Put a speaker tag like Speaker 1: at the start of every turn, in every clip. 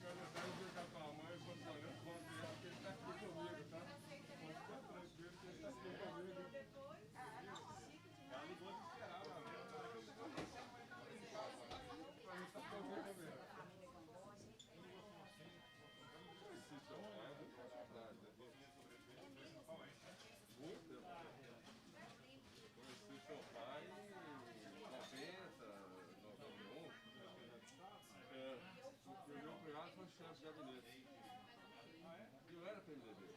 Speaker 1: Quando eu quero jogar com a mãe, eu vou falando, ele tá aqui comigo, tá? nossos gabinetes. E eu era PMDB. Eu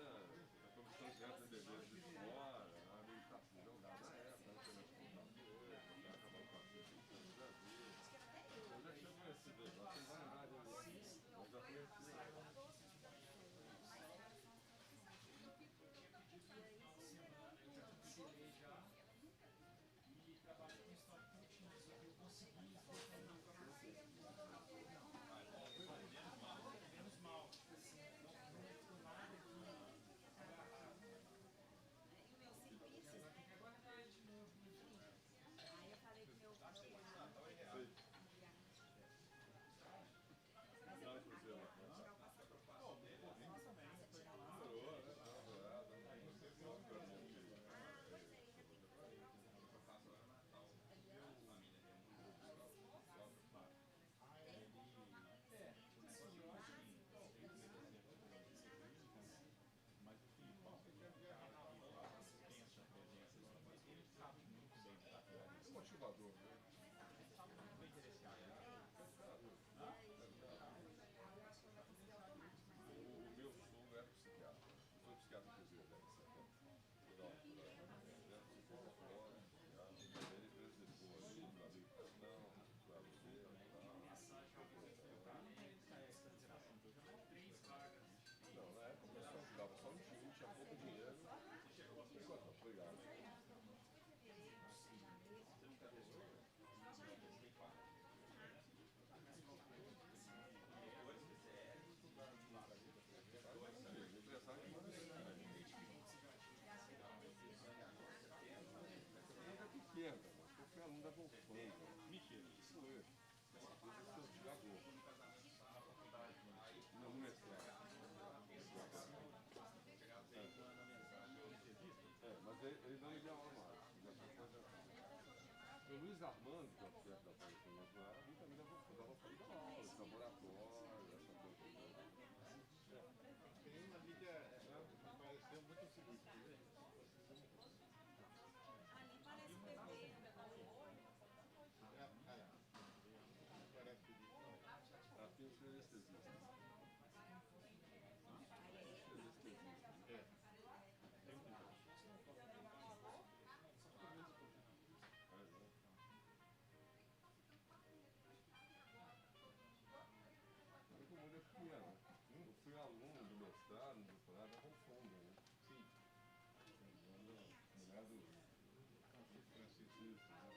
Speaker 1: era a comissão de PMDB de fora, a habilitação jogada na época, a internet computador, para acabar com a Constituição do Brasil. Eu já tinha conhecido ele, você vai lembrar dele. Eu já conheci ele. Motivador, né? O meu sogro era psiquiatra. Foi psiquiatra inclusive da década de 70. Ele era psicólogo, psiquiatra. Ele preservou ali na habilitação, para ver e tal. Não, na época o pessoal ficava só no time, tinha pouco dinheiro. Obrigado. Pequena, mas eu fui aluno da Volkswagen. Mentira. Isso é. Eu sou de no mestrado. Mas ele não ia dar aula mais. Já tinha o Luiz Armando, que é o chefe da Polícia Nacional, ele também dava aula, esse laboratório, essa coisa toda. Tem uma liga, pareceu muito o seguinte, né? Ali parece bebê. Parece que aqui o senhor anestesista. Eu fui aluno do mestrado, do doutorado da Volkswagen, né? Sim. Mulher do Francisco, né?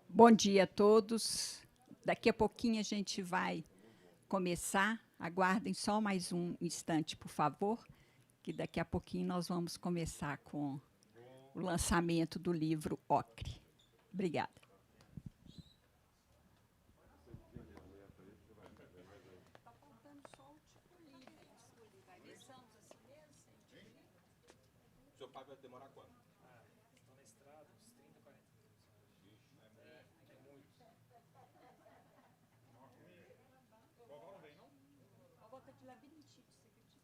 Speaker 2: Bom dia a todos. Daqui a pouquinho a gente vai começar. Aguardem só mais um instante, por favor, que daqui a pouquinho nós vamos começar com o lançamento do livro Ocre. Obrigada. Está faltando só o tipo livre. Deixamos assim mesmo?
Speaker 1: O seu pai vai demorar quanto?
Speaker 3: Estão na estrada uns 30, 40 minutos. É muito.
Speaker 1: Vovó não vem, não?
Speaker 2: A volta de labirintite, você acredita?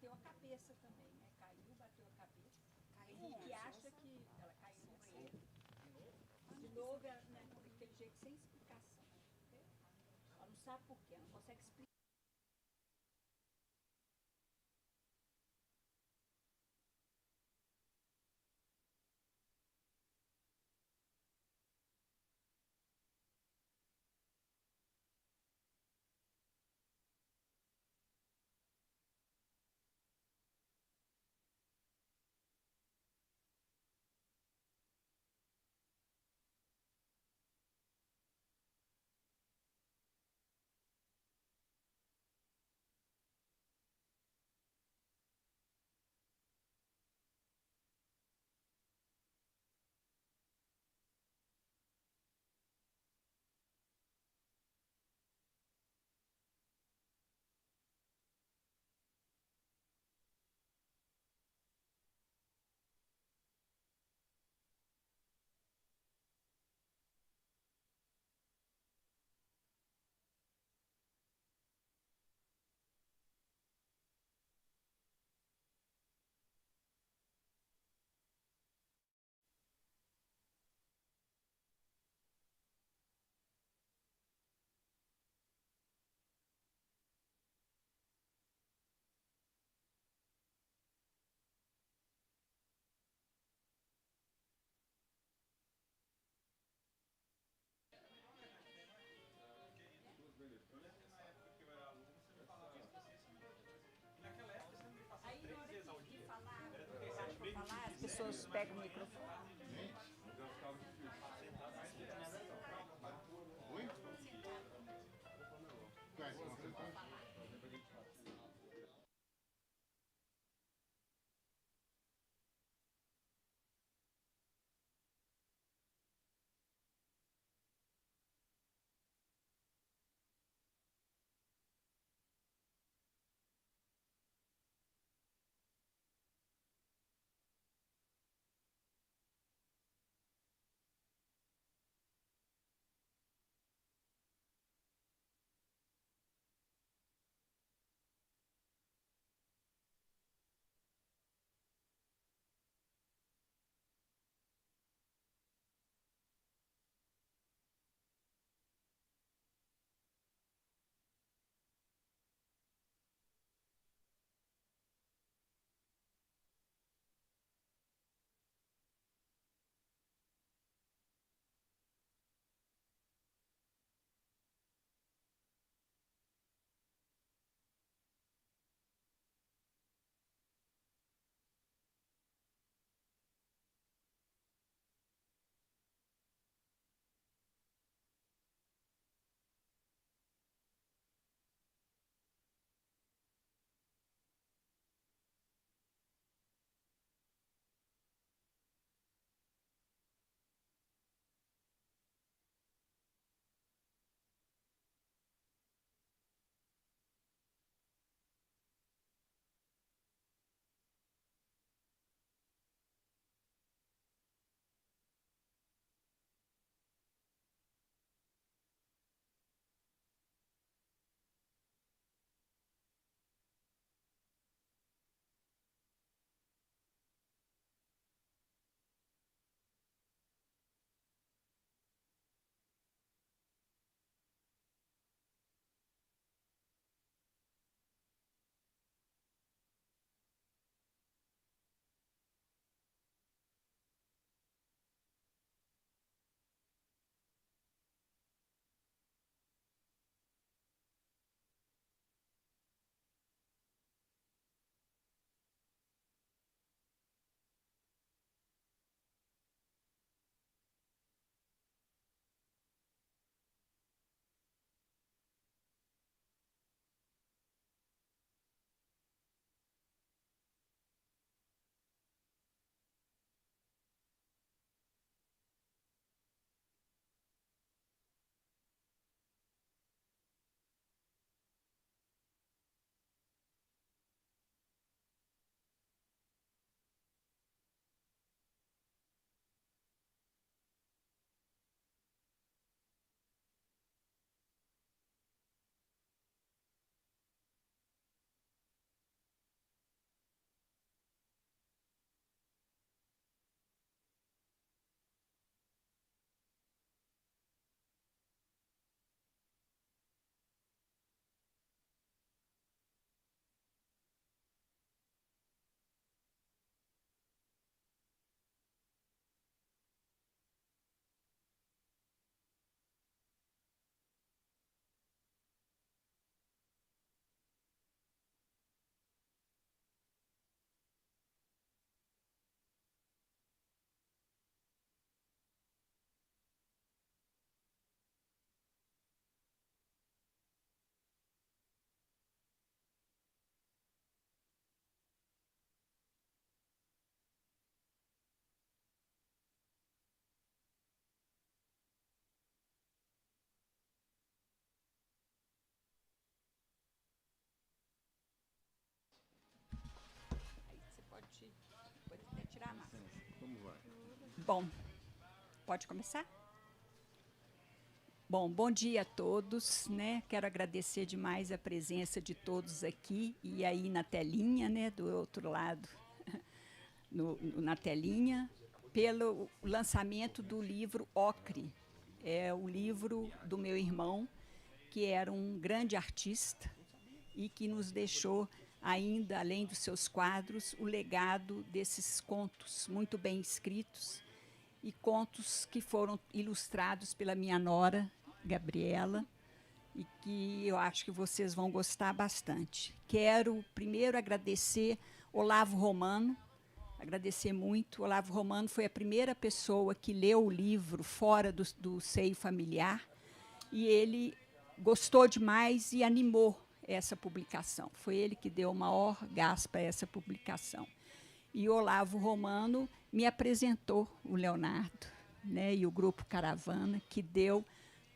Speaker 2: bateu a cabeça também, né? Caiu, bateu a cabeça. Tem gente que acha que ela caiu no banheiro. De novo, ela, né, daquele jeito, sem explicação. Ela não sabe por quê, ela não consegue explicar. Aí, na hora de falar, as pessoas pegam o microfone.
Speaker 1: Já ficava difícil.
Speaker 4: Oi? Quais? Vamos sentar?
Speaker 1: Como vai?
Speaker 2: Bom, pode começar? Bom dia a todos, né? Quero agradecer demais a presença de todos aqui e aí na telinha, né, do outro lado, na telinha, pelo lançamento do livro Ocre. É o livro do meu irmão, que era um grande artista e que nos deixou ainda, além dos seus quadros, o legado desses contos muito bem escritos e contos que foram ilustrados pela minha nora, Gabriela, e que eu acho que vocês vão gostar bastante. Quero primeiro agradecer Olavo Romano, agradecer muito. Olavo Romano foi a primeira pessoa que leu o livro fora do seio familiar e ele gostou demais e animou essa publicação. Foi ele que deu o maior gás para essa publicação. E o Olavo Romano me apresentou o Leonardo, né, e o Grupo Caravana, que deu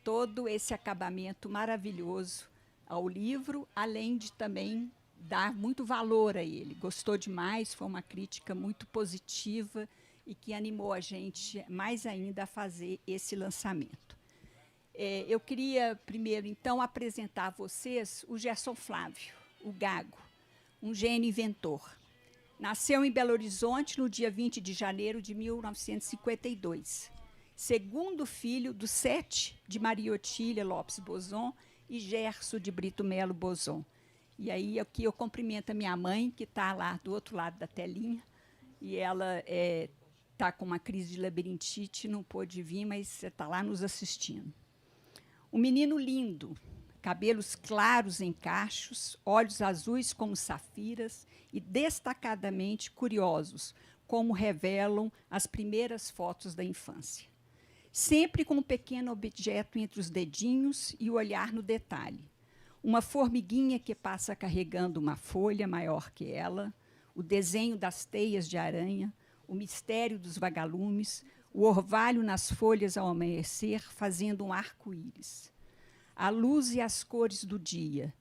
Speaker 2: todo esse acabamento maravilhoso ao livro, além de também dar muito valor a ele. Gostou demais, foi uma crítica muito positiva e que animou a gente mais ainda a fazer esse lançamento. Eu queria primeiro, então, apresentar a vocês o Gerson Flávio, o Gago, um gênio inventor. Nasceu em Belo Horizonte no dia 20 de janeiro de 1952. Segundo filho dos 7 de Maria Otília Lopes Bozon e Gerson de Brito Melo Bozon. E aí aqui eu cumprimento a minha mãe, que está lá do outro lado da telinha, e ela está com uma crise de labirintite, não pôde vir, mas está lá nos assistindo. Um menino lindo, cabelos claros em cachos, olhos azuis como safiras e destacadamente curiosos, como revelam as primeiras fotos da infância. Sempre com um pequeno objeto entre os dedinhos e o olhar no detalhe. Uma formiguinha que passa carregando uma folha maior que ela, o desenho das teias de aranha, o mistério dos vagalumes, o orvalho nas folhas ao amanhecer, fazendo um arco-íris. A luz e as cores do dia,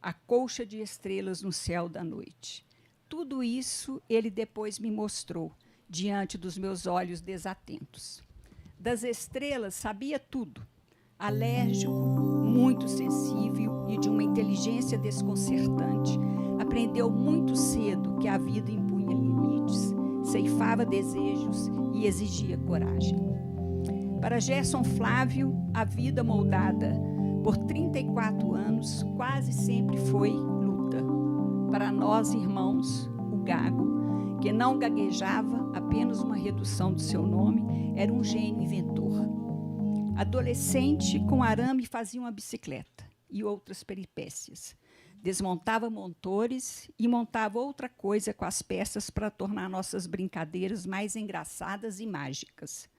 Speaker 2: a colcha de estrelas no céu da noite. Tudo isso ele depois me mostrou, diante dos meus olhos desatentos. Das estrelas sabia tudo, alérgico, muito sensível e de uma inteligência desconcertante. Aprendeu muito cedo que a vida impunha limites, ceifava desejos e exigia coragem. Para Gerson Flávio, a vida moldada por 34 anos quase sempre foi luta. Para nós, irmãos, o Gago, que não gaguejava, apenas uma redução do seu nome, era um gênio inventor. Adolescente, com arame fazia uma bicicleta e outras peripécias. Desmontava motores e montava outra coisa com as peças para tornar nossas brincadeiras mais engraçadas e mágicas.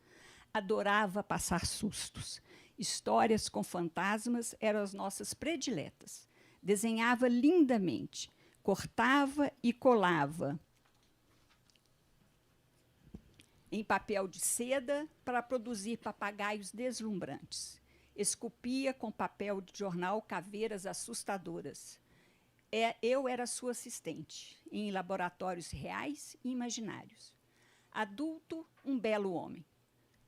Speaker 2: Adorava passar sustos. Histórias com fantasmas eram as nossas prediletas. Desenhava lindamente, cortava e colava em papel de seda para produzir papagaios deslumbrantes. Esculpia com papel de jornal caveiras assustadoras. Eu era sua assistente em laboratórios reais e imaginários. Adulto, um belo homem.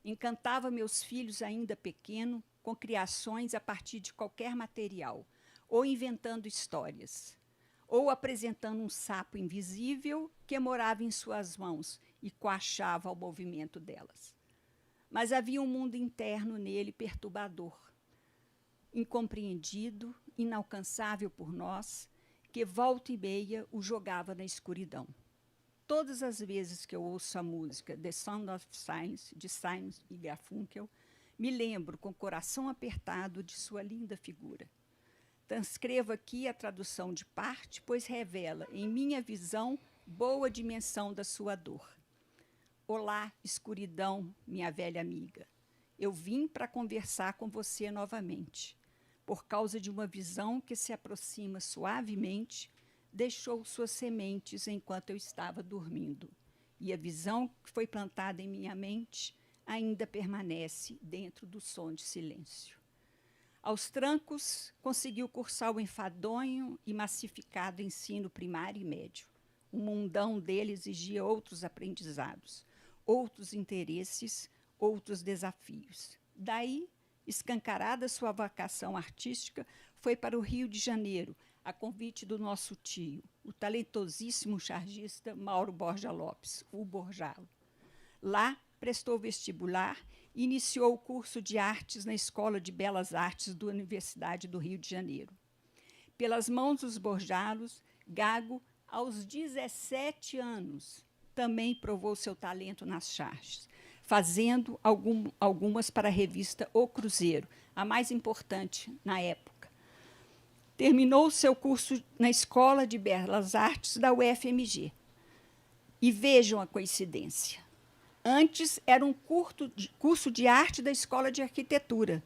Speaker 2: Encantava meus filhos ainda pequeno com criações a partir de qualquer material, ou inventando histórias, ou apresentando um sapo invisível que morava em suas mãos e coachava ao movimento delas. Mas havia um mundo interno nele perturbador, incompreendido, inalcançável por nós, que volta e meia o jogava na escuridão. Todas as vezes que eu ouço a música The Sound of Silence, de Simon e Garfunkel, me lembro com o coração apertado de sua linda figura. Transcrevo aqui a tradução de parte, pois revela, em minha visão, boa dimensão da sua dor. Olá, escuridão, minha velha amiga. Eu vim para conversar com você novamente. Por causa de uma visão que se aproxima suavemente, deixou suas sementes enquanto eu estava dormindo. E a visão que foi plantada em minha mente ainda permanece dentro do som de silêncio. Aos trancos, conseguiu cursar o enfadonho e massificado ensino primário e médio. O mundão dele exigia outros aprendizados. outros interesses, outros desafios. Daí, escancarada sua vocação artística, foi para o Rio de Janeiro, a convite do nosso tio, o talentosíssimo chargista Mauro Borja Lopes, o Borjalo. Lá, prestou vestibular e iniciou o curso de artes na Escola de Belas Artes da Universidade do Rio de Janeiro. Pelas mãos dos Borjalos, Gago, aos 17 anos, também provou seu talento nas charges, fazendo algumas para a revista O Cruzeiro, a mais importante na época. Terminou seu curso na Escola de Belas Artes da UFMG. E vejam a coincidência. Antes era um curso de arte da Escola de Arquitetura,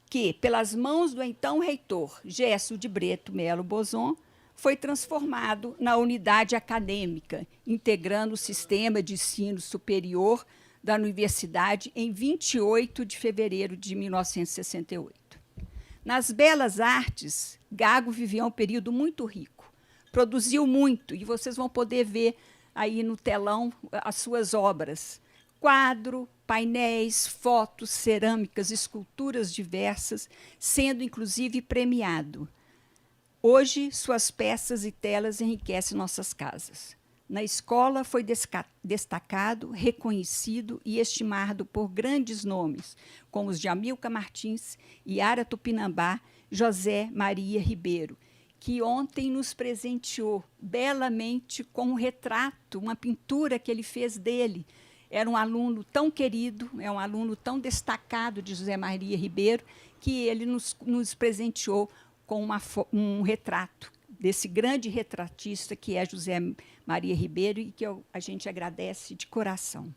Speaker 2: que, pelas mãos do então reitor Gesso de Breto Melo Bozon, foi transformado na unidade acadêmica, integrando o sistema de ensino superior da universidade em 28 de fevereiro de 1968. Nas belas artes, Gago viveu um período muito rico, produziu muito, e vocês vão poder ver aí no telão as suas obras. Quadro, painéis, fotos, cerâmicas, esculturas diversas, sendo inclusive premiado. Hoje, suas peças e telas enriquecem nossas casas. Na escola, foi destacado, reconhecido e estimado por grandes nomes, como os de Amilcar Martins, Yara Tupinambá, José Maria Ribeiro, que ontem nos presenteou belamente com um retrato, uma pintura que ele fez dele. Era um aluno tão querido, é um aluno tão destacado de José Maria Ribeiro, que ele nos presenteou com um retrato desse grande retratista que é José Maria Ribeiro e que a gente agradece de coração.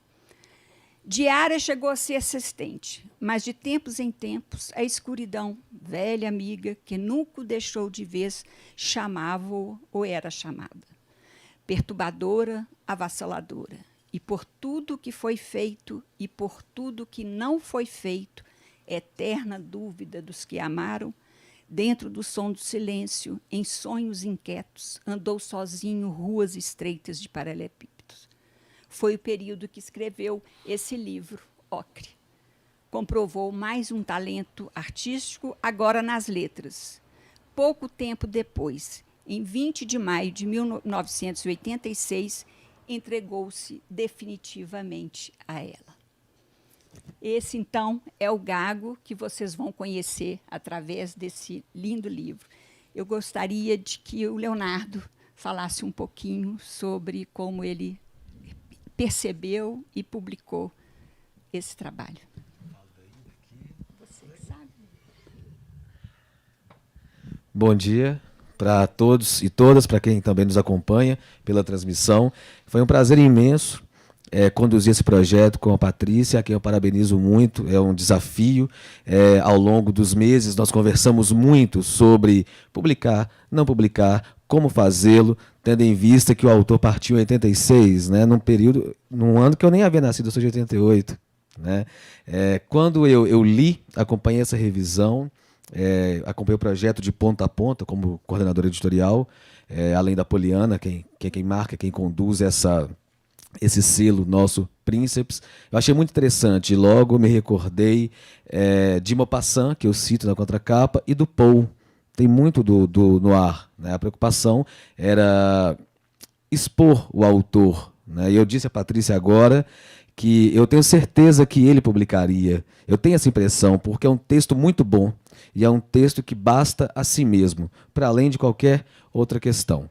Speaker 2: Diara chegou a ser assistente, mas de tempos em tempos a escuridão, velha amiga, que nunca o deixou de vez, chamava-o ou era chamada. Perturbadora, avassaladora. E por tudo que foi feito e por tudo que não foi feito, eterna dúvida dos que amaram, dentro do som do silêncio, em sonhos inquietos, andou sozinho ruas estreitas de paralelepípedos. Foi o período que escreveu esse livro, Ocre. Comprovou mais um talento artístico, agora nas letras. Pouco tempo depois, em 20 de maio de 1986, entregou-se definitivamente a ela. Esse, então, é o Gago que vocês vão conhecer através desse lindo livro. Eu gostaria de que o Leonardo falasse um pouquinho sobre como ele percebeu e publicou esse trabalho. Você sabe.
Speaker 4: Bom dia para todos e todas, para quem também nos acompanha pela transmissão. Foi um prazer imenso conduzir esse projeto com a Patrícia, a quem eu parabenizo muito. É um desafio. Ao longo dos meses, nós conversamos muito sobre publicar, não publicar, como fazê-lo, tendo em vista que o autor partiu em 86, né, num ano que eu nem havia nascido, eu sou de 88. Né? Quando eu li, acompanhei essa revisão, acompanhei o projeto de ponta a ponta como coordenador editorial, além da Poliana, quem marca, quem conduz esse selo nosso, Príncipes. Eu achei muito interessante. Logo me recordei de Maupassant, que eu cito na contracapa, e do Poe. Tem muito no ar. Né? A preocupação era expor o autor. Né? E eu disse a Patrícia agora que eu tenho certeza que ele publicaria. Eu tenho essa impressão, porque é um texto muito bom e é um texto que basta a si mesmo, para além de qualquer outra questão.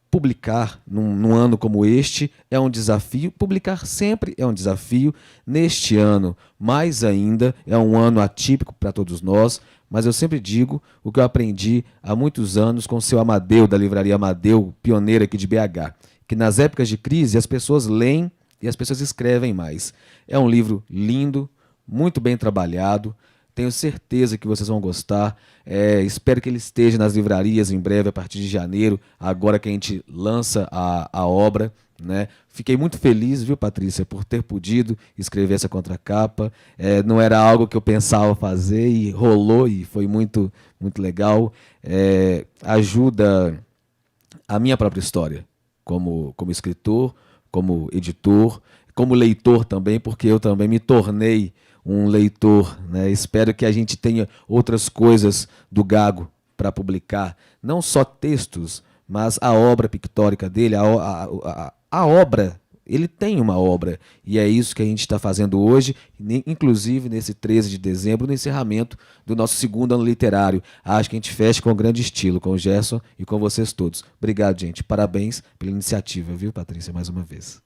Speaker 4: Publicar num ano como este é um desafio, publicar sempre é um desafio. Neste ano, mais ainda, é um ano atípico para todos nós, mas eu sempre digo o que eu aprendi há muitos anos com o seu Amadeu, da livraria Amadeu, pioneira aqui de BH, que nas épocas de crise as pessoas leem e as pessoas escrevem mais. É um livro lindo, muito bem trabalhado. Tenho certeza que vocês vão gostar. Espero que ele esteja nas livrarias em breve, a partir de janeiro, agora que a gente lança a obra. Né? Fiquei muito feliz, viu, Patrícia, por ter podido escrever essa contracapa. Não era algo que eu pensava fazer e rolou e foi muito, muito legal. Ajuda a minha própria história como escritor, como editor, como leitor também, porque eu também me tornei um leitor, né? Espero que a gente tenha outras coisas do Gago para publicar, não só textos, mas a obra pictórica dele, a obra. Ele tem uma obra, e é isso que a gente está fazendo hoje, inclusive nesse 13 de dezembro, no encerramento do nosso segundo ano literário. Acho que a gente fecha com grande estilo, com o Gerson e com vocês todos. Obrigado, gente. Parabéns pela iniciativa, viu, Patrícia, mais uma vez.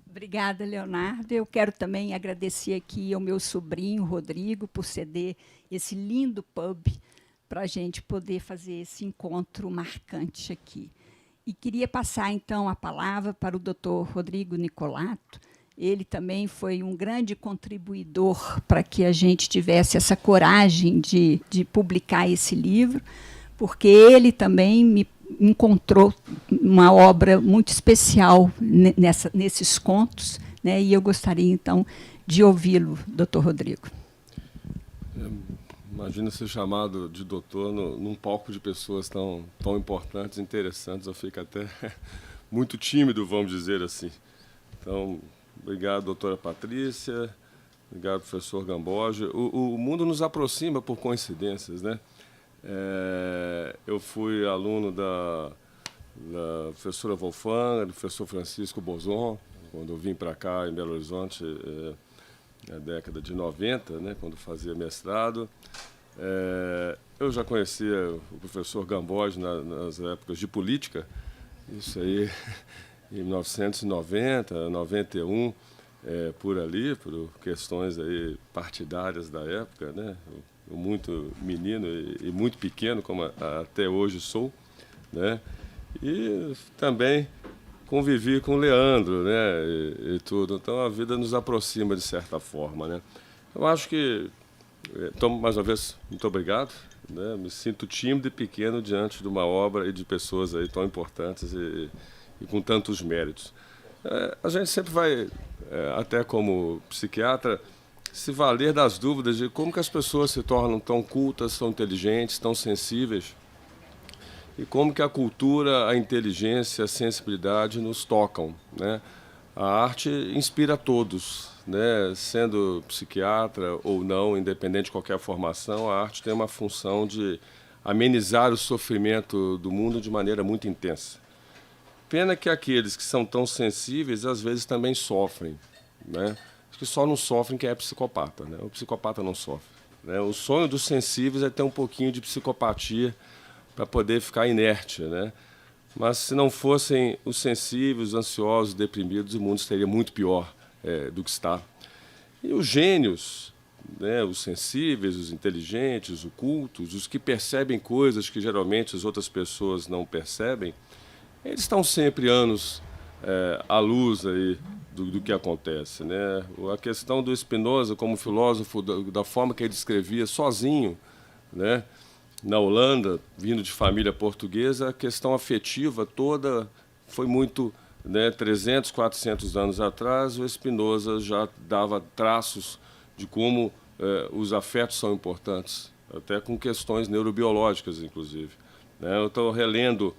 Speaker 2: Obrigada, Leonardo. Eu quero também agradecer aqui ao meu sobrinho, Rodrigo, por ceder esse lindo pub para a gente poder fazer esse encontro marcante aqui. E queria passar, então, a palavra para o doutor Rodrigo Nicolato. Ele também foi um grande contribuidor para que a gente tivesse essa coragem de publicar esse livro, porque ele também me encontrou uma obra muito especial nesses contos, né? E eu gostaria, então, de ouvi-lo, doutor Rodrigo.
Speaker 1: Imagina ser chamado de doutor num palco de pessoas tão importantes, interessantes. Eu fico até muito tímido, vamos dizer assim. Então, obrigado, doutora Patrícia. Obrigado, professor Gamboja. O mundo nos aproxima por coincidências, né? Eu fui aluno da professora Wolfgang, do professor Francisco Bozon, quando eu vim para cá, em Belo Horizonte, na década de 90, né, quando fazia mestrado. Eu já conhecia o professor Gamboja nas épocas de política, isso aí em 1990, 91, por ali, por questões aí partidárias da época, né? Eu muito menino e muito pequeno, como até hoje sou, né? E também convivi com o Leandro, né? E tudo. Então a vida nos aproxima de certa forma, né? Eu acho que, então, mais uma vez, muito obrigado, né? Me sinto tímido e pequeno diante de uma obra e de pessoas aí tão importantes e com tantos méritos. A gente sempre vai, até como psiquiatra, se valer das dúvidas de como que as pessoas se tornam tão cultas, tão inteligentes, tão sensíveis, e como que a cultura, a inteligência, a sensibilidade nos tocam, né? A arte inspira todos, né? Sendo psiquiatra ou não, independente de qualquer formação, a arte tem uma função de amenizar o sofrimento do mundo de maneira muito intensa. Pena que aqueles que são tão sensíveis, às vezes, também sofrem, né? Acho que só não sofrem quem é psicopata, né? O psicopata não sofre, né? O sonho dos sensíveis é ter um pouquinho de psicopatia para poder ficar inerte, né? Mas se não fossem os sensíveis, os ansiosos, deprimidos, o mundo estaria muito pior do que está. E os gênios, né? Os sensíveis, os inteligentes, os cultos, os que percebem coisas que geralmente as outras pessoas não percebem, eles estão sempre anos à luz aí do que acontece, né? A questão do Spinoza como filósofo, da forma que ele escrevia sozinho, né? Na Holanda, vindo de família portuguesa, a questão afetiva toda foi muito, né, 300, 400 anos atrás, o Spinoza já dava traços de como os afetos são importantes, até com questões neurobiológicas, inclusive, né? Eu estou relendo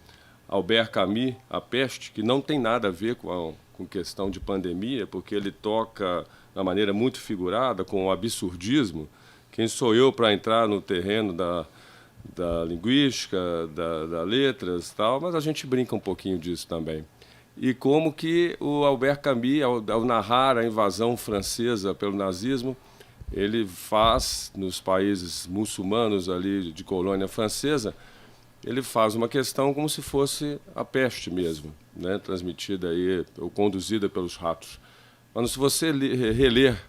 Speaker 1: Albert Camus, A Peste, que não tem nada a ver com questão de pandemia, porque ele toca de uma maneira muito figurada, com o absurdismo. Quem sou eu para entrar no terreno da linguística, da letras e tal, mas a gente brinca um pouquinho disso também. E como que o Albert Camus, ao narrar a invasão francesa pelo nazismo, ele faz, nos países muçulmanos ali de colônia francesa, ele faz uma questão como se fosse a peste mesmo, né, transmitida aí, ou conduzida pelos ratos. Mas se você reler,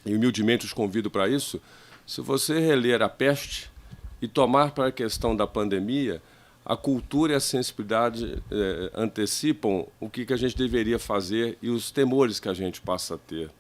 Speaker 1: e humildemente os convido para isso, se você reler A Peste e tomar para a questão da pandemia, a cultura e a sensibilidade antecipam o que a gente deveria fazer e os temores que a gente passa a ter.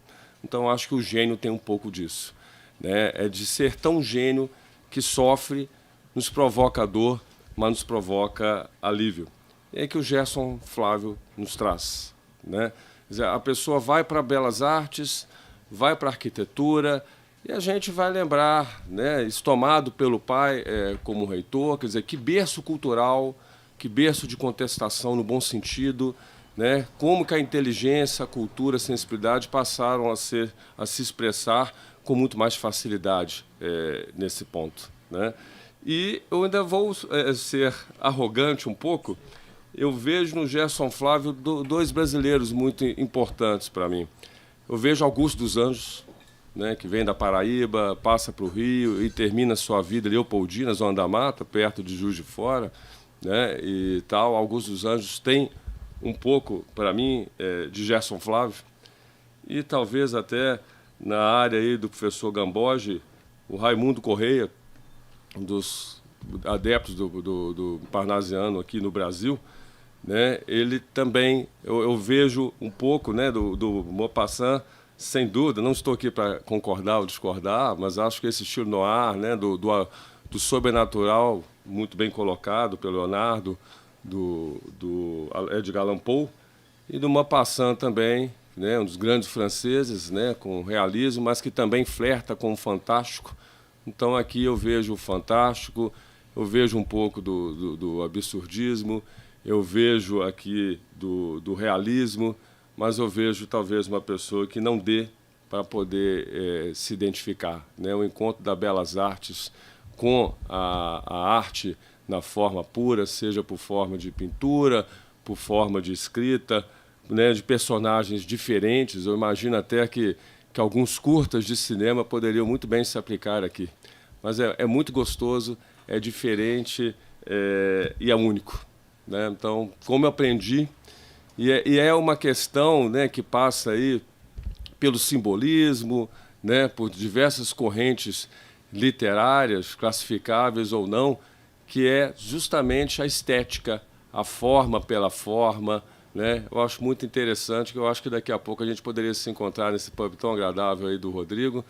Speaker 1: Então, acho que o gênio tem um pouco disso, né? É de ser tão gênio que sofre, nos provoca dor, mas nos provoca alívio. É que o Gerson Flávio nos traz, né? Quer dizer, a pessoa vai para Belas Artes, vai para a arquitetura, e a gente vai lembrar, né, tomado pelo pai como reitor, quer dizer, que berço cultural, que berço de contestação no bom sentido, né, como que a inteligência, a cultura, a sensibilidade passaram a se expressar com muito mais facilidade nesse ponto, né? E eu ainda vou ser arrogante um pouco. Eu vejo no Gerson Flávio dois brasileiros muito importantes para mim. Eu vejo Augusto dos Anjos, né, que vem da Paraíba, passa para o Rio e termina sua vida em Leopoldina, Zona da Mata, perto de Juiz de Fora, né, e tal. Augusto dos Anjos tem um pouco, para mim, de Gerson Flávio. E talvez até na área aí do professor Gamboge, o Raimundo Correia, um dos adeptos do parnasiano aqui no Brasil, né, ele também, eu vejo um pouco, né, do Maupassant, sem dúvida. Não estou aqui para concordar ou discordar, mas acho que esse estilo noir, né, do sobrenatural, muito bem colocado pelo Leonardo, do Edgar Allan Poe, e do Maupassant também, né, um dos grandes franceses, né, com realismo, mas que também flerta com o fantástico. Então aqui eu vejo o fantástico, eu vejo um pouco do absurdismo, eu vejo aqui do realismo, mas eu vejo talvez uma pessoa que não dê para poder se identificar, né? O encontro das belas artes com a arte na forma pura, seja por forma de pintura, por forma de escrita, né, de personagens diferentes. Eu imagino até que alguns curtas de cinema poderiam muito bem se aplicar aqui. Mas é muito gostoso, é diferente e é único, né? Então, como eu aprendi, e é uma questão, né, que passa aí pelo simbolismo, né, por diversas correntes literárias, classificáveis ou não, que é justamente a estética, a forma pela forma, né? Eu acho muito interessante, que eu acho que daqui a pouco a gente poderia se encontrar nesse pub tão agradável aí do Rodrigo,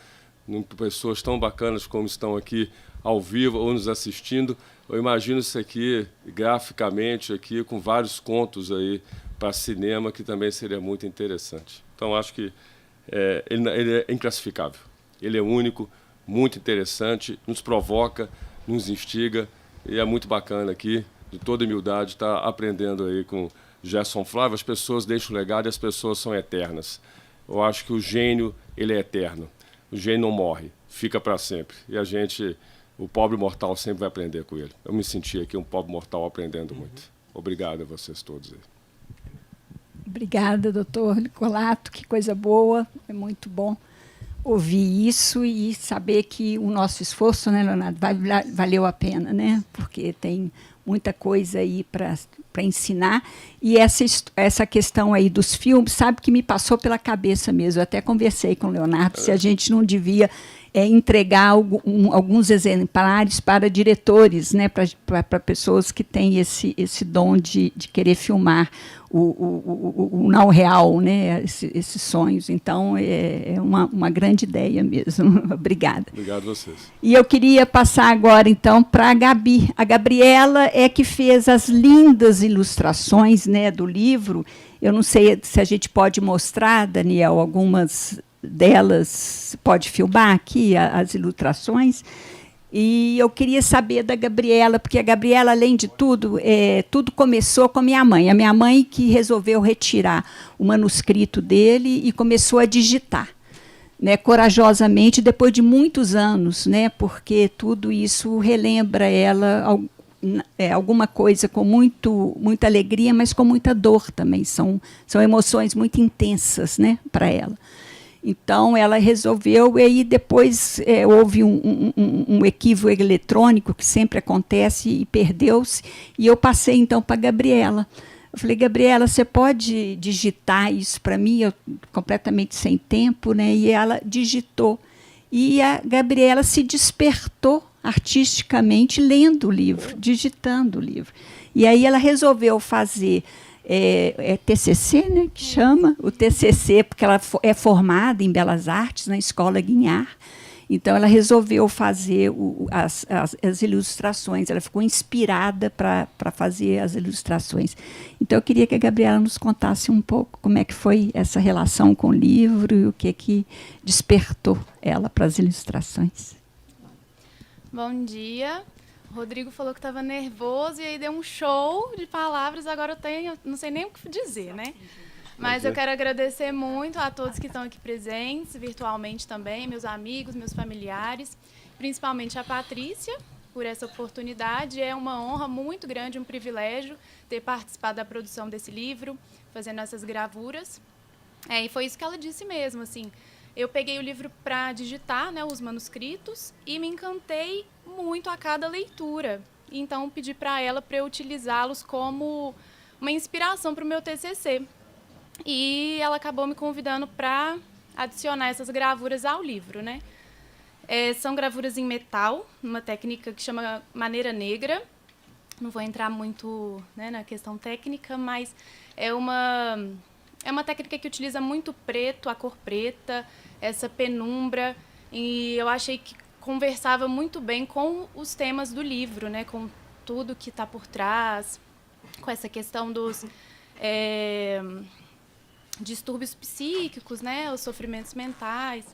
Speaker 1: pessoas tão bacanas como estão aqui ao vivo ou nos assistindo. Eu imagino isso aqui graficamente, aqui, com vários contos aí para cinema, que também seria muito interessante. Então, acho que ele é inclassificável. Ele é único, muito interessante, nos provoca, nos instiga, e é muito bacana aqui, de toda humildade, estar aprendendo aí com Gerson Flávio. As pessoas deixam o legado e as pessoas são eternas. Eu acho que o gênio, ele é eterno. O gênio não morre, fica para sempre. E a gente, o pobre mortal, sempre vai aprender com ele. Eu me senti aqui um pobre mortal aprendendo muito. Obrigado a vocês todos aí.
Speaker 2: Obrigada, doutor Nicolato, que coisa boa, é muito bom ouvir isso e saber que o nosso esforço, né, Leonardo, valeu a pena, né? Porque tem muita coisa aí para ensinar. E essa questão aí dos filmes, sabe, que me passou pela cabeça mesmo. Eu até conversei com o Leonardo se a gente não devia entregar alguns exemplares para diretores, né, para pessoas que têm esse dom de querer filmar o não real, né, esses sonhos. Então, é uma grande ideia mesmo. Obrigada.
Speaker 1: Obrigado a vocês.
Speaker 2: E eu queria passar agora, então, para a Gabi. A Gabriela é que fez as lindas ilustrações, né, do livro. Eu não sei se a gente pode mostrar, Daniel, algumas delas. Pode filmar aqui as ilustrações. E eu queria saber da Gabriela, porque a Gabriela, além de tudo, tudo começou com a minha mãe. A minha mãe que resolveu retirar o manuscrito dele e começou a digitar, né, corajosamente, depois de muitos anos, né, porque tudo isso relembra ela alguma coisa com muita alegria, mas com muita dor também. São emoções muito intensas, né, para ela. Então, ela resolveu, e aí depois houve um equívoco eletrônico, que sempre acontece, e perdeu-se, e eu passei, então, para a Gabriela. Eu falei, Gabriela, você pode digitar isso para mim? Eu completamente sem tempo, né? E ela digitou. E a Gabriela se despertou artisticamente lendo o livro, digitando o livro. E aí ela resolveu fazer... TCC, né, que chama, o TCC, porque ela é formada em Belas Artes, na Escola Guignard. Então, ela resolveu fazer as ilustrações, ela ficou inspirada para fazer as ilustrações. Então, eu queria que a Gabriela nos contasse um pouco como é que foi essa relação com o livro e o que despertou ela para as ilustrações.
Speaker 5: Bom dia. O Rodrigo falou que estava nervoso e aí deu um show de palavras, agora eu não sei nem o que dizer, né? Mas eu quero agradecer muito a todos que estão aqui presentes, virtualmente também, meus amigos, meus familiares, principalmente a Patrícia, por essa oportunidade. É uma honra muito grande, um privilégio ter participado da produção desse livro, fazendo essas gravuras. E foi isso que ela disse mesmo, assim. Eu peguei o livro para digitar, né, os manuscritos, e me encantei muito a cada leitura. Então, pedi para ela para eu utilizá-los como uma inspiração para o meu TCC. E ela acabou me convidando para adicionar essas gravuras ao livro, né? São gravuras em metal, uma técnica que chama maneira negra. Não vou entrar muito, né, na questão técnica, mas é uma técnica que utiliza muito preto, a cor preta, essa penumbra, e eu achei que conversava muito bem com os temas do livro, né, com tudo que está por trás, com essa questão dos distúrbios psíquicos, né, os sofrimentos mentais.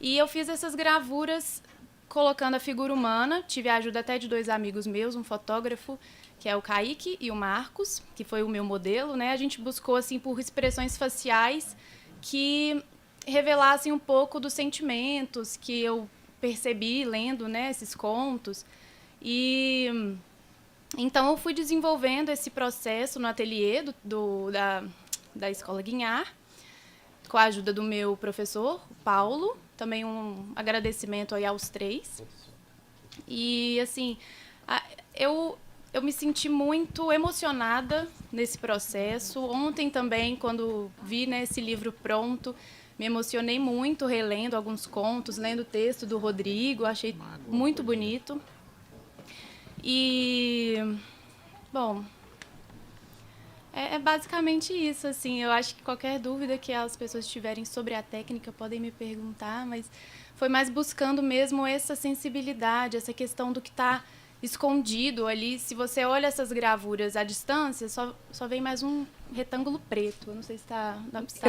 Speaker 5: E eu fiz essas gravuras colocando a figura humana, tive a ajuda até de 2 amigos meus, um fotógrafo, que é o Kaique, e o Marcos, que foi o meu modelo, né? A gente buscou assim por expressões faciais que revelassem um pouco dos sentimentos que eu percebi lendo, né, esses contos. E então eu fui desenvolvendo esse processo no ateliê da Escola Guinhar, com a ajuda do meu professor, Paulo. Também um agradecimento aí aos 3. E, assim, eu me senti muito emocionada nesse processo. Ontem também, quando vi, né, esse livro pronto, me emocionei muito relendo alguns contos, lendo o texto do Rodrigo, achei muito bonito. E, bom, é basicamente isso, assim. Eu acho que qualquer dúvida que as pessoas tiverem sobre a técnica podem me perguntar, mas foi mais buscando mesmo essa sensibilidade, essa questão do que está escondido ali. Se você olha essas gravuras à distância, só vem mais um retângulo preto. Eu não sei se está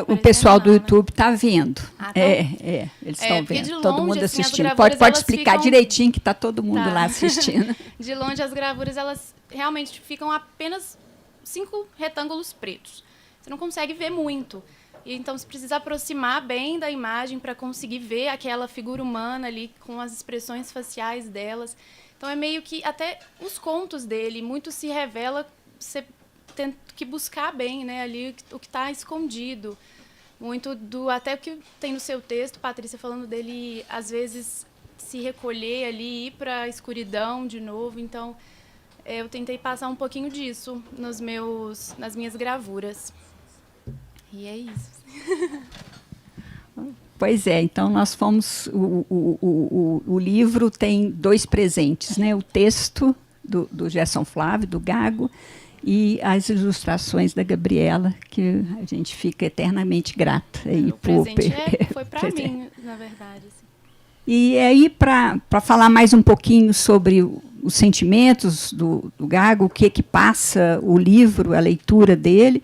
Speaker 2: O pessoal do
Speaker 5: né?
Speaker 2: YouTube está vendo.
Speaker 5: Ah, tá?
Speaker 2: Eles estão
Speaker 5: porque
Speaker 2: vendo.
Speaker 5: de longe,
Speaker 2: Todo mundo
Speaker 5: assim, as
Speaker 2: assistindo.
Speaker 5: gravuras,
Speaker 2: Pode
Speaker 5: elas
Speaker 2: explicar
Speaker 5: ficam-
Speaker 2: direitinho que está todo mundo
Speaker 5: Tá.
Speaker 2: lá assistindo.
Speaker 5: De longe, as gravuras, elas realmente ficam apenas 5 retângulos pretos. Você não consegue ver muito. E, então, você precisa aproximar bem da imagem para conseguir ver aquela figura humana ali com as expressões faciais delas. Então, é meio que até os contos dele, muito se revela, você tem que buscar bem, né, ali o que está escondido. Muito até o que tem no seu texto, Patrícia, falando dele, às vezes, se recolher ali, ir para a escuridão de novo. Então, eu tentei passar um pouquinho disso nas minhas gravuras. E é isso.
Speaker 2: Pois é, então nós fomos. O livro tem 2 presentes, né? O texto do Gerson Flávio, do Gago, e as ilustrações da Gabriela, que a gente fica eternamente grata. Aí
Speaker 5: O presente foi para mim, na verdade. Assim.
Speaker 2: E aí, para falar mais um pouquinho sobre os sentimentos do Gago, o que passa o livro, a leitura dele,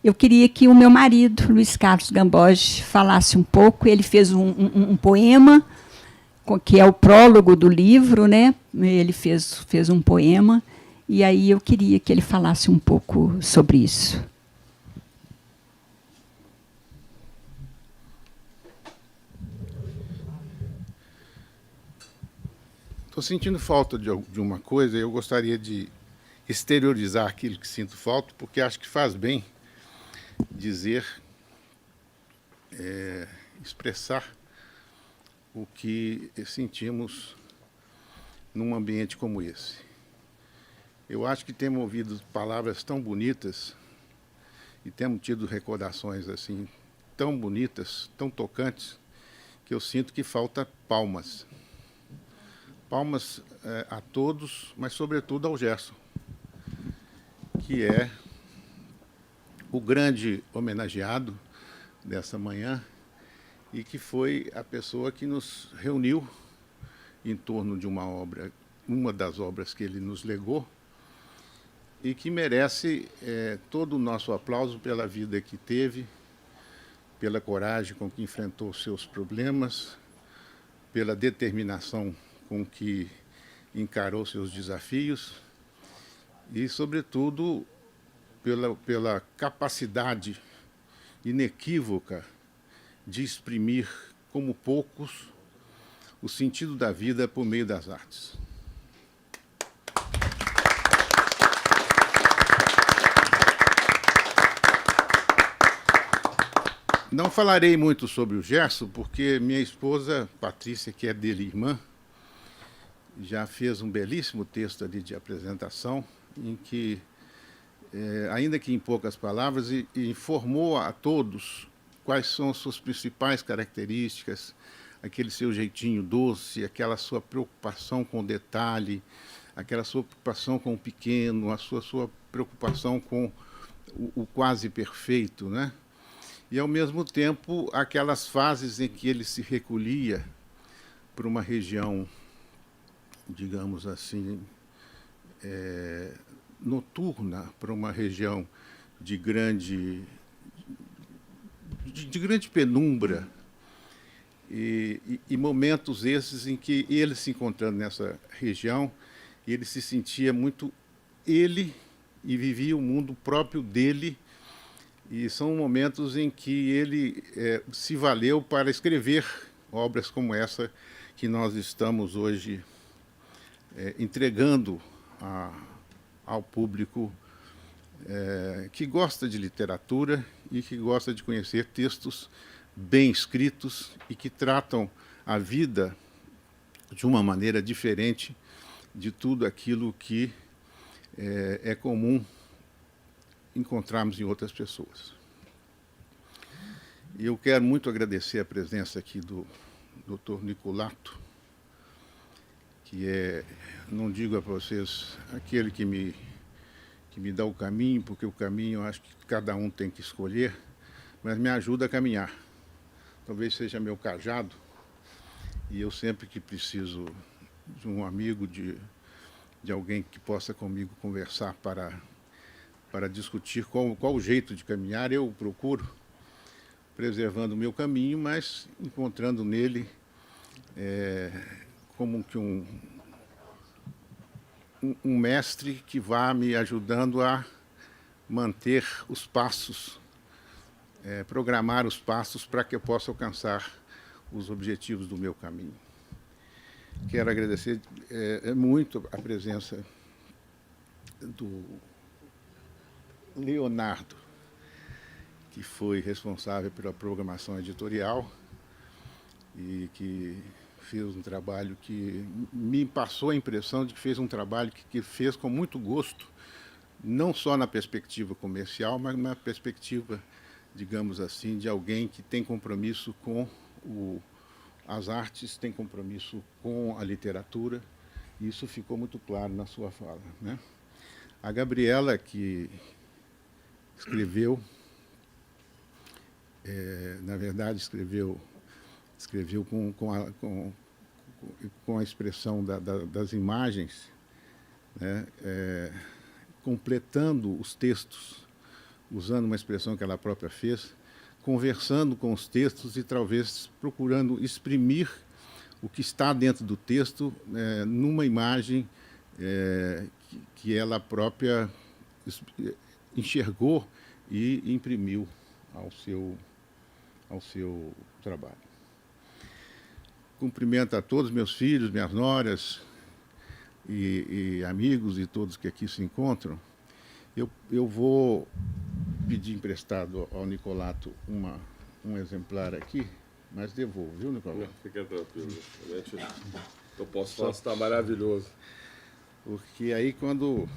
Speaker 2: eu queria que o meu marido, Luiz Carlos Gamboge, falasse um pouco. Ele fez um poema, que é o prólogo do livro, né? Ele fez um poema, e aí eu queria que ele falasse um pouco sobre isso.
Speaker 6: Estou sentindo falta de uma coisa e eu gostaria de exteriorizar aquilo que sinto falta, porque acho que faz bem dizer, expressar o que sentimos num ambiente como esse. Eu acho que temos ouvido palavras tão bonitas e temos tido recordações assim tão bonitas, tão tocantes, que eu sinto que falta palmas. Palmas a todos, mas sobretudo ao Gerson, que é o grande homenageado dessa manhã e que foi a pessoa que nos reuniu em torno de uma das obras que ele nos legou, e que merece todo o nosso aplauso pela vida que teve, pela coragem com que enfrentou seus problemas, pela determinação com que encarou seus desafios e, sobretudo, pela capacidade inequívoca de exprimir, como poucos, o sentido da vida por meio das artes. Não falarei muito sobre o Gerson, porque minha esposa, Patrícia, que é dele irmã, já fez um belíssimo texto ali de apresentação, em que, ainda que em poucas palavras, informou a todos quais são as suas principais características, aquele seu jeitinho doce, aquela sua preocupação com o detalhe, aquela sua preocupação com o pequeno, a sua preocupação com o quase perfeito, né? E, ao mesmo tempo, aquelas fases em que ele se recolhia para uma região, digamos assim, noturna, para uma região de grande penumbra, e momentos esses em que ele, se encontrando nessa região, ele se sentia muito ele e vivia o mundo próprio dele. E são momentos em que ele se valeu para escrever obras como essa que nós estamos hoje entregando ao público que gosta de literatura e que gosta de conhecer textos bem escritos e que tratam a vida de uma maneira diferente de tudo aquilo que é comum encontrarmos em outras pessoas. E eu quero muito agradecer a presença aqui do Dr. Nicolato, que não digo a vocês, aquele que me dá o caminho, porque o caminho eu acho que cada um tem que escolher, mas me ajuda a caminhar. Talvez seja meu cajado, e eu sempre que preciso de um amigo, de alguém que possa comigo conversar para discutir qual o jeito de caminhar, eu procuro, preservando o meu caminho, mas encontrando nele como que um mestre que vá me ajudando a manter os passos, programar os passos para que eu possa alcançar os objetivos do meu caminho. Quero agradecer muito a presença do Leonardo, que foi responsável pela programação editorial e que fez um trabalho que me passou a impressão de que fez um trabalho que fez com muito gosto, não só na perspectiva comercial, mas na perspectiva, digamos assim, de alguém que tem compromisso com as artes, tem compromisso com a literatura, e isso ficou muito claro na sua fala, né? A Gabriela, que escreveu, na verdade, escreveu com a expressão das imagens, né, completando os textos, usando uma expressão que ela própria fez, conversando com os textos e talvez procurando exprimir o que está dentro do texto numa imagem que ela própria enxergou e imprimiu ao seu trabalho. Cumprimento a todos meus filhos, minhas noras e amigos e todos que aqui se encontram. Eu vou pedir emprestado ao Nicolato um exemplar aqui, mas devolvo, viu, Nicolato?
Speaker 1: Fica tranquilo. Eu posso falar que está maravilhoso.
Speaker 6: Porque aí quando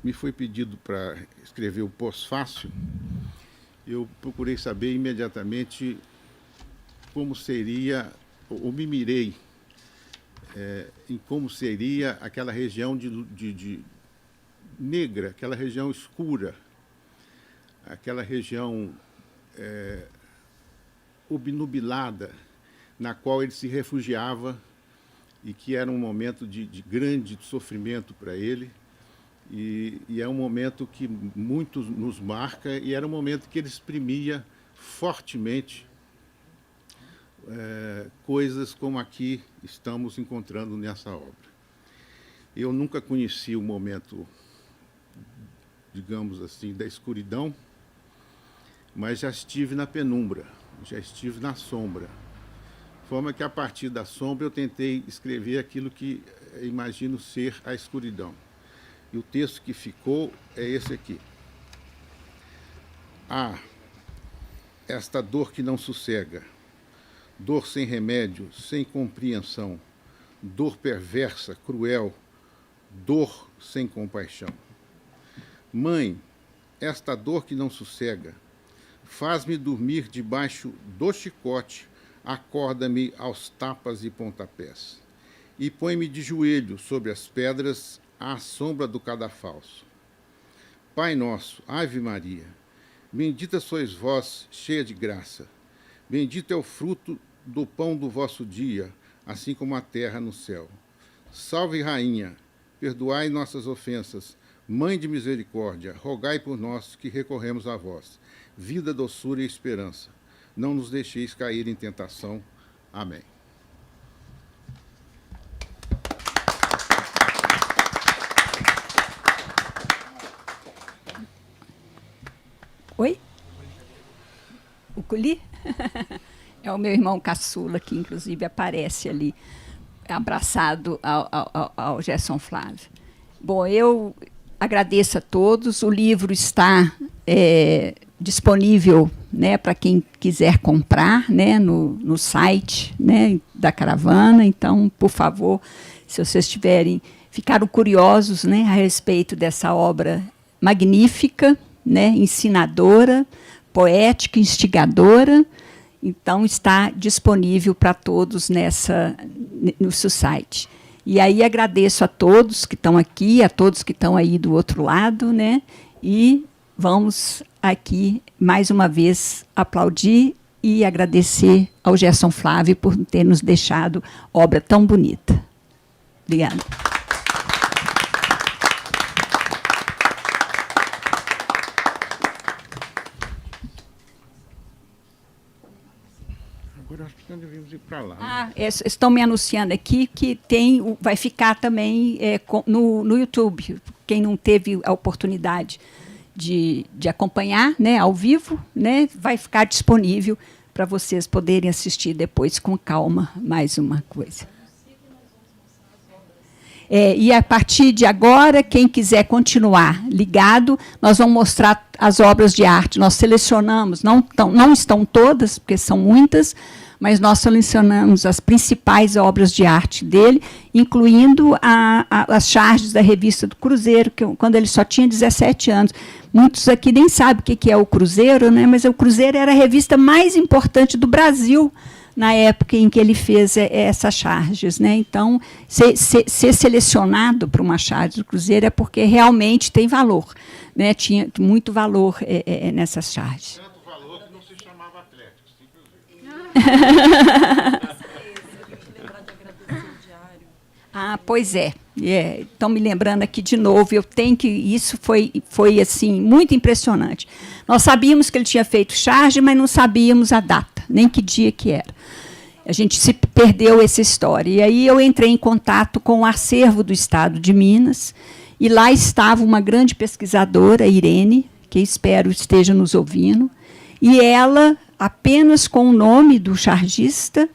Speaker 6: me foi pedido para escrever o pós-fácil, eu procurei saber imediatamente como seria, ou me mirei em como seria aquela região de negra, aquela região escura, aquela região obnubilada, na qual ele se refugiava e que era um momento de grande sofrimento para ele, e é um momento que muito nos marca, e era um momento que ele exprimia fortemente coisas como aqui estamos encontrando nessa obra. Eu nunca conheci o momento, digamos assim, da escuridão, mas já estive na penumbra, já estive na sombra. De forma que, a partir da sombra, eu tentei escrever aquilo que imagino ser a escuridão. E o texto que ficou é esse aqui. Esta dor que não sossega, dor sem remédio, sem compreensão, dor perversa, cruel, dor sem compaixão. Mãe, esta dor que não sossega, faz-me dormir debaixo do chicote, acorda-me aos tapas e pontapés, e põe-me de joelho sobre as pedras à sombra do cadafalso. Pai nosso, Ave Maria, bendita sois vós, cheia de graça, bendito é o fruto do pão do vosso dia, assim como a terra no céu. Salve, Rainha, perdoai nossas ofensas, Mãe de misericórdia, rogai por nós que recorremos a vós. Vida, doçura e esperança. Não nos deixeis cair em tentação. Amém.
Speaker 2: Oi? O Culi? É o meu irmão caçula, que inclusive aparece ali, abraçado ao Gerson Flávio. Bom, eu agradeço a todos. O livro está disponível, né, para quem quiser comprar, né, no site, né, da Caravana. Então, por favor, se vocês ficaram curiosos, né, a respeito dessa obra magnífica, né, ensinadora, poética, instigadora, então está disponível para todos no seu site. E aí agradeço a todos que estão aqui, a todos que estão aí do outro lado, né? E vamos aqui, mais uma vez, aplaudir e agradecer ao Gerson Flávio por ter nos deixado obra tão bonita. Obrigada.
Speaker 6: Agora acho que nós devíamos ir para lá.
Speaker 2: Estão me anunciando aqui que vai ficar também no YouTube. Quem não teve a oportunidade de acompanhar, né, ao vivo, né, vai ficar disponível para vocês poderem assistir depois com calma mais uma coisa. E a partir de agora, quem quiser continuar ligado, nós vamos mostrar as obras de arte. Nós selecionamos, não estão todas, porque são muitas, mas nós selecionamos as principais obras de arte dele, incluindo as charges da revista do Cruzeiro, quando ele só tinha 17 anos. Muitos aqui nem sabem o que é o Cruzeiro, né? Mas o Cruzeiro era a revista mais importante do Brasil na época em que ele fez essas charges, né? Então, ser selecionado para uma charge do Cruzeiro é porque realmente tem valor, né? Tinha muito valor nessas charges.
Speaker 6: Tanto valor que não se chamava Atlético, simplesmente.
Speaker 2: Pois é. Estão me lembrando aqui de novo. Isso foi assim muito impressionante. Nós sabíamos que ele tinha feito charge, mas não sabíamos a data, nem que dia que era. A gente se perdeu essa história. E aí eu entrei em contato com o acervo do Estado de Minas, e lá estava uma grande pesquisadora, Irene, que espero esteja nos ouvindo, e ela, apenas com o nome do chargista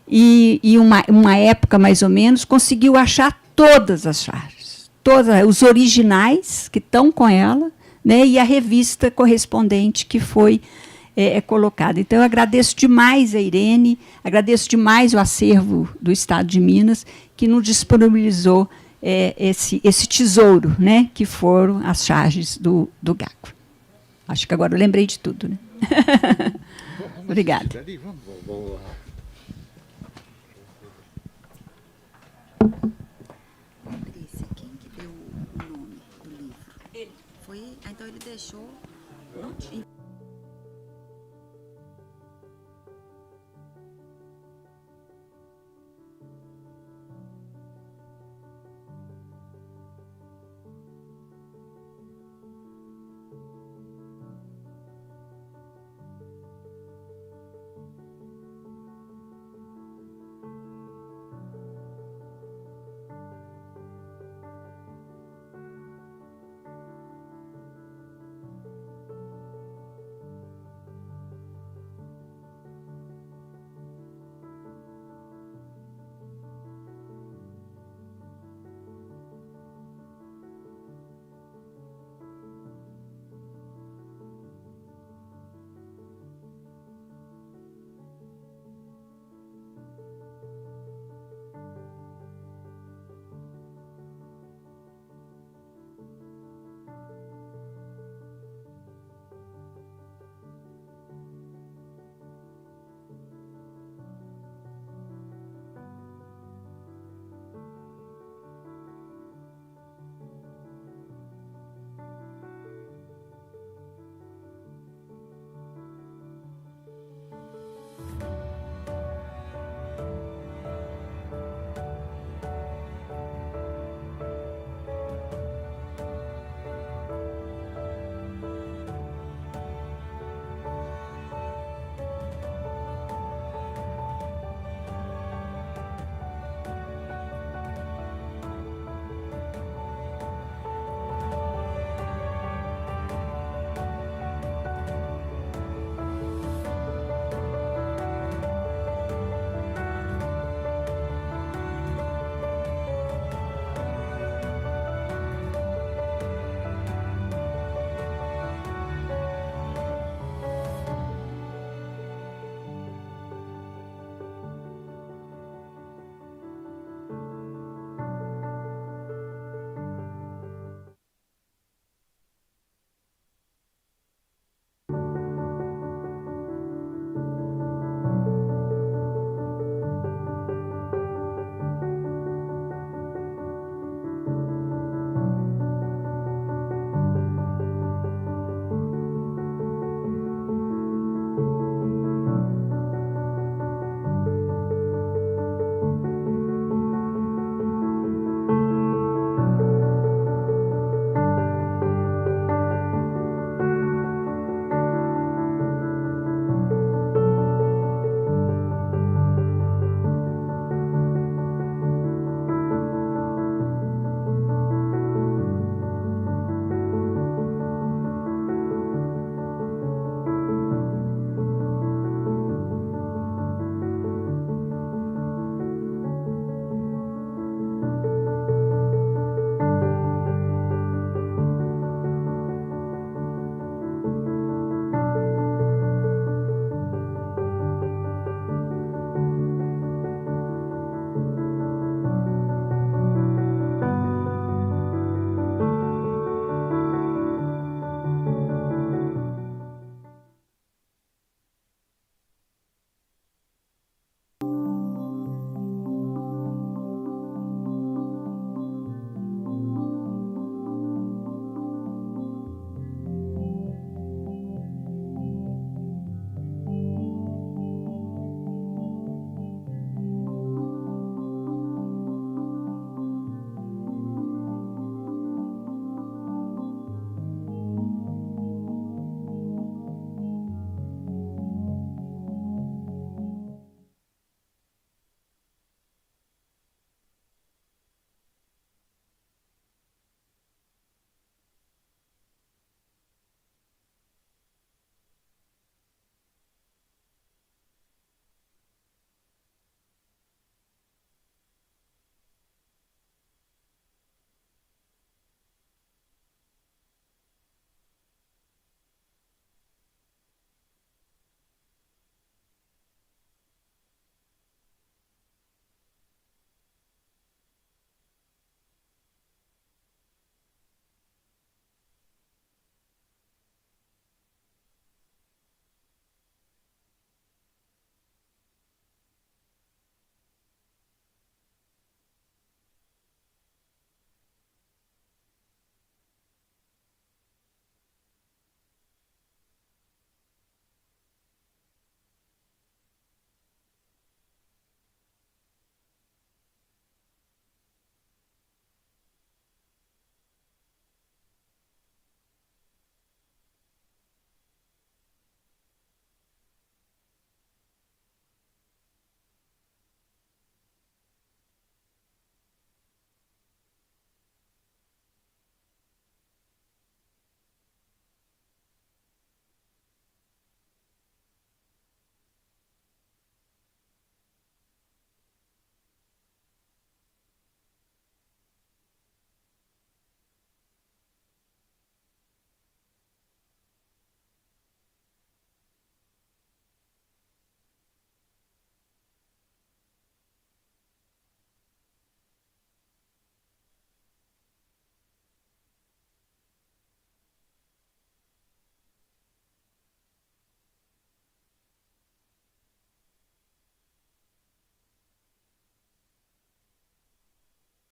Speaker 2: e uma época mais ou menos, conseguiu achar todas as charges, os originais que estão com ela, né, e a revista correspondente que foi colocada. Então, eu agradeço demais a Irene, agradeço demais o acervo do Estado de Minas, que nos disponibilizou esse tesouro, né, que foram as charges do Gago. Acho que agora eu lembrei de tudo, né? Obrigada.
Speaker 7: Quem que deu o nome do livro? Ele. Foi? Então ele deixou.